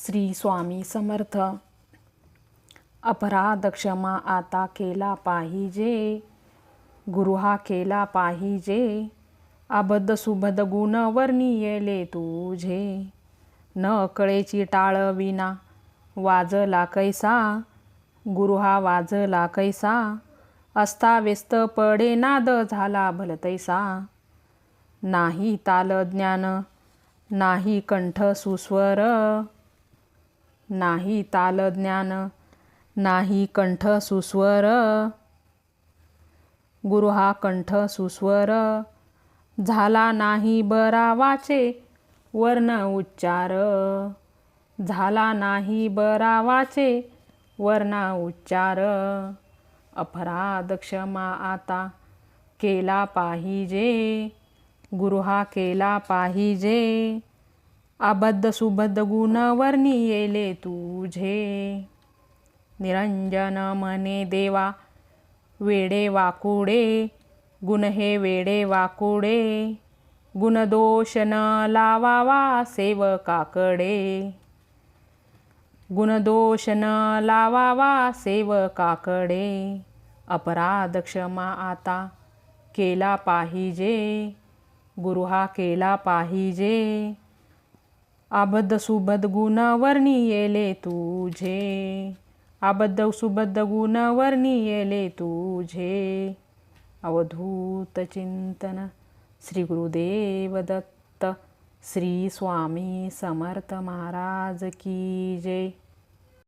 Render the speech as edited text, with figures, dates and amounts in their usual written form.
श्री स्वामी समर्थ. अपराध क्षमा आता केला पाहिजे, गुरु हा केला पाहिजे. अबद्ध सुबद्ध गुण वर्णियेले तुझे, न कळेची टाळविना वाजला कैसा, गुरु हा वाजला कैसा. अस्ताव्यस्त पडे नाद झाला भलतैसा, नाही ताल ज्ञान नाही कंठ सुस्वर, नाही ताल ज्ञान नाही कंठ सुस्वर. गुरु हा कंठ सुस्वर, झाला नाही बरा वाचे वर्ण उच्चार, झाला नाही बरा वाचे वर्ण उच्चार. अपराध क्षमा आता केला पाहिजे, गुरु हा केला पाहिजे. अबद्ध सुबद्ध गुण वर्णियेले तुझे, निरंजन मने देवा वेडे वाकुडे. गुण हे वेडे वाकुडे, गुण दोष न लावावा सेवकाकडे, गुण दोष न लावावा सेवकाकडे. अपराध क्षमा आता केला पाहिजे, गुरु हा केला पाहिजे. अबद्ध सुबद्ध गुण वर्णियेले तुझे, अबद्ध सुबद्ध गुण वर्णियेले तुझे. अवधूत चिंतन. श्री गुरुदेव दत्त. श्री स्वामी समर्थ महाराज की जय.